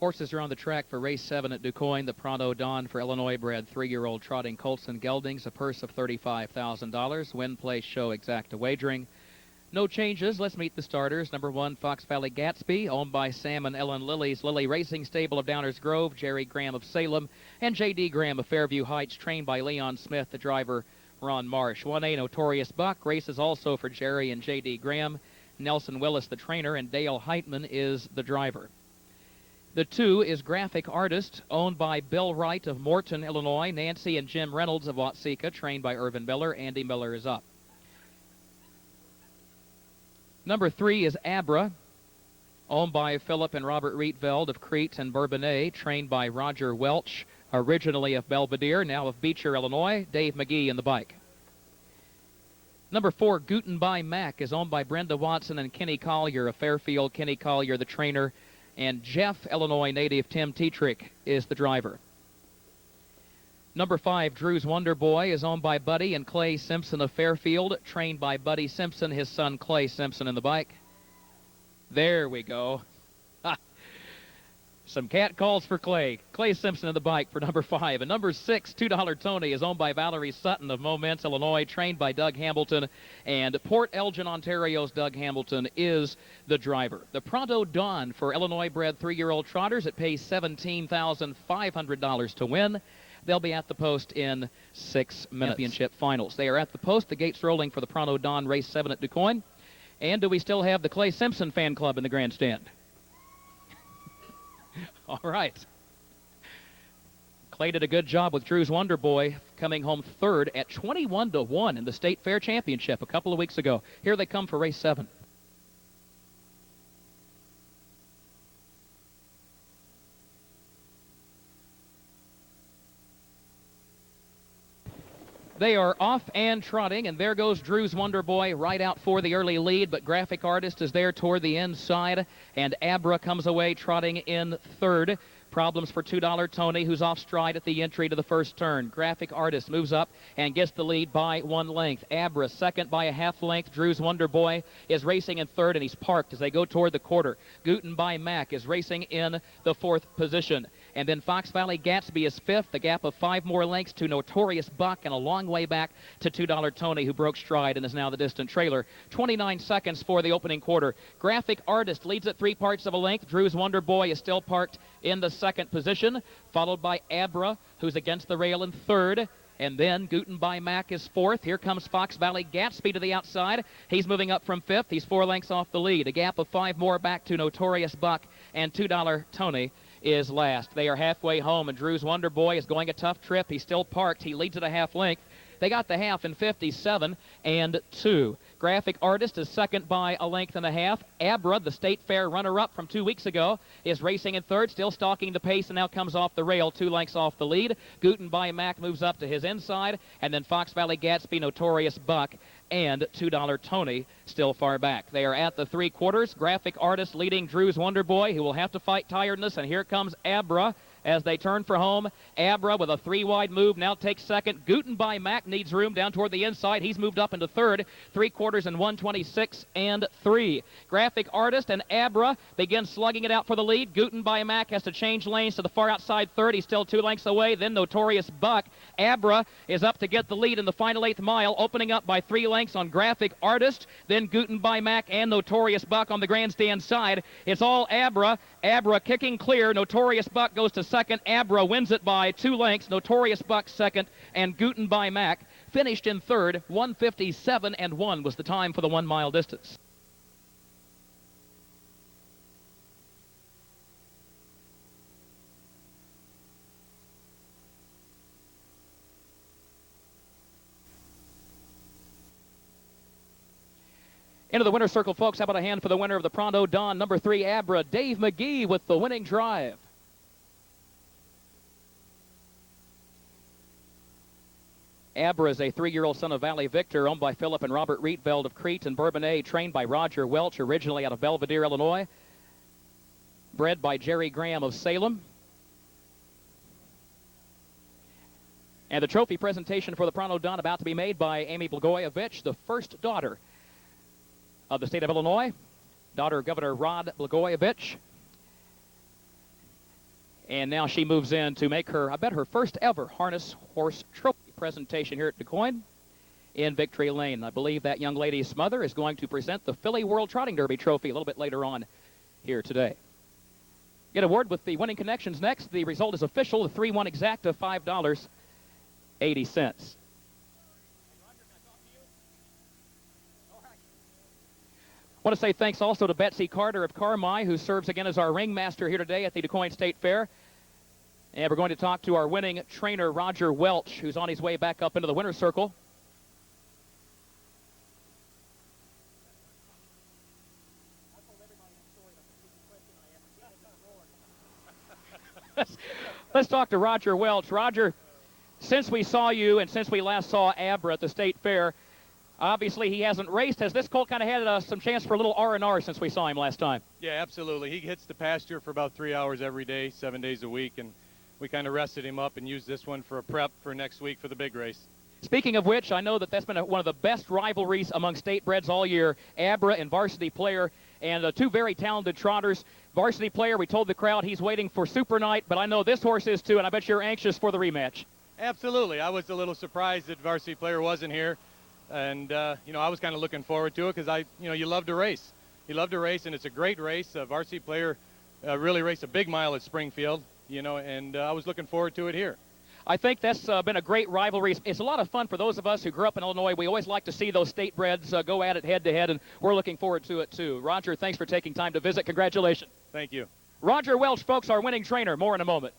Horses are on the track for race 7 at DuQuoin. The Pronto Dawn for Illinois-bred 3-year-old trotting colts and geldings, a purse of $35,000. Win, play, show, exacta wagering. No changes. Let's meet the starters. Number 1, Fox Valley Gatsby, owned by Sam and Ellen Lilly's Lilly Racing Stable of Downers Grove, Jerry Graham of Salem, and J.D. Graham of Fairview Heights, trained by Leon Smith, the driver Ron Marsh. 1A, Notorious Buck, races also for Jerry and J.D. Graham. Nelson Willis, the trainer, and Dale Heitman is the driver. The 2 is Graphic Artist, owned by Bill Wright of Morton, Illinois, Nancy and Jim Reynolds of Watseka, trained by Irvin Miller. Andy Miller is up. Number 3 is ABRA, owned by Philip and Robert Rietveld of Crete and Bourbonnais, trained by Roger Welch, originally of Belvedere, now of Beecher, Illinois. Dave Magee in the bike. Number 4, Guten by Mac, is owned by Brenda Watson and Kenny Collier of Fairfield. Kenny Collier, the trainer, and Jeff, Illinois native Tim Tetrick is the driver. Number 5, Drew's Wonder Boy, is owned by Buddy and Clay Simpson of Fairfield, trained by Buddy Simpson, his son Clay Simpson in the bike. There we go. Some cat calls for Clay. Clay Simpson in the bike for number 5. And number 6, $2 Tony, is owned by Valerie Sutton of Moments, Illinois, trained by Doug Hamilton. And Port Elgin, Ontario's Doug Hamilton is the driver. The Pronto Dawn for Illinois-bred 3-year-old trotters. It pays $17,500 to win. They'll be at the post in 6 minutes. Championship finals. They are at the post. The gates rolling for the Pronto Dawn race 7 at DuQuoin. And do we still have the Clay Simpson fan club in the grandstand? All right. Clay did a good job with Drew's Wonder Boy, coming home 3rd at 21-1 in the State Fair Championship a couple of weeks ago. Here they come for race 7. They are off and trotting, and there goes Drew's Wonder Boy right out for the early lead, but Graphic Artist is there toward the inside, and Abra comes away trotting in 3rd. Problems for $2 Tony, who's off stride at the entry to the first turn. Graphic Artist moves up and gets the lead by 1 length. Abra second by a half length. Drew's Wonder Boy is racing in 3rd, and he's parked as they go toward the quarter. Guten by Mac is racing in the 4th position. And then Fox Valley Gatsby is 5th, a gap of 5 more lengths to Notorious Buck, and a long way back to $2 Tony, who broke stride and is now the distant trailer. 29 seconds for the opening quarter. Graphic Artist leads at 3 parts of a length. Drew's Wonder Boy is still parked in the 2nd position, followed by Abra, who's against the rail in 3rd. And then Guten by Mac is 4th. Here comes Fox Valley Gatsby to the outside. He's moving up from 5th. He's 4 lengths off the lead. A gap of 5 more back to Notorious Buck, and $2 Tony is last. They are halfway home, and Drew's Wonder Boy is going a tough trip. He's still parked. He leads at a half length. They got the half in 57-2. Graphic Artist is 2nd by a length and a half. Abra, the State Fair runner-up from 2 weeks ago, is racing in 3rd, still stalking the pace, and now comes off the rail 2 lengths off the lead. Guten by Mac moves up to his inside, and then Fox Valley Gatsby, Notorious Buck, and $2 Tony still far back. They are at the 3 quarters. Graphic Artist leading Drew's Wonder Boy, who will have to fight tiredness, and here comes Abra as they turn for home. Abra with a 3-wide move now takes 2nd. Guten by Mac needs room down toward the inside. He's moved up into 3rd. 3 quarters and 1:26.3. Graphic Artist and Abra begin slugging it out for the lead. Guten by Mac has to change lanes to the far outside 3rd. He's still 2 lengths away. Then Notorious Buck. Abra is up to get the lead in the final 8th mile, opening up by 3 lengths on Graphic Artist. Then Guten by Mac and Notorious Buck on the grandstand side. It's all Abra. Abra kicking clear. Notorious Buck goes to 2nd. Abra wins it by 2 lengths. Notorious Buck 2nd, and Guten by Mac finished in 3rd. 1:57.1 was the time for the 1 mile distance. Into the winner's circle, folks. How about a hand for the winner of the Pronto Dawn, number 3, Abra, Dave Magee, with the winning drive. Abra is a 3-year-old son of Valley Victor, owned by Philip and Robert Rietveld of Crete and Bourbonnais, trained by Roger Welch, originally out of Belvedere, Illinois. Bred by Jerry Graham of Salem. And the trophy presentation for the Pronto Dawn about to be made by Amy Blagojevich, the first daughter of the state of Illinois, daughter of Governor Rod Blagojevich. And now she moves in to make her, I bet, her first ever harness horse trophy presentation here at DuQuoin in Victory Lane. I believe that young lady's mother is going to present the Philly World Trotting Derby trophy a little bit later on here today. Get a word with the winning connections next. The result is official, the 3-1 exact of $5.80. I want to say thanks also to Betsy Carter of Carmi, who serves again as our ringmaster here today at the DuQuoin State Fair. And we're going to talk to our winning trainer, Roger Welch, who's on his way back up into the winner's circle. Let's talk to Roger Welch. Roger, since we saw you and since we last saw ABRA at the State Fair, obviously he hasn't raced. Has this colt kind of had some chance for a little R&R since we saw him last time? Yeah, absolutely. He hits the pasture for about 3 hours every day, 7 days a week, and we kind of rested him up and used this one for a prep for next week for the big race. Speaking of which, I know that that's been one of the best rivalries among state breds all year, ABRA and Varsity Player, and two very talented trotters. Varsity Player, we told the crowd he's waiting for Super Night, but I know this horse is too, and I bet you're anxious for the rematch. Absolutely. I was a little surprised that Varsity Player wasn't here, and you know, I was kind of looking forward to it because you love to race. You love to race, and it's a great race. Varsity Player really raced a big mile at Springfield, you know, and I was looking forward to it here. I think that's been a great rivalry. It's a lot of fun for those of us who grew up in Illinois. We always like to see those state breds go at it head-to-head, and we're looking forward to it, too. Roger, thanks for taking time to visit. Congratulations. Thank you. Roger Welch, folks, our winning trainer. More in a moment.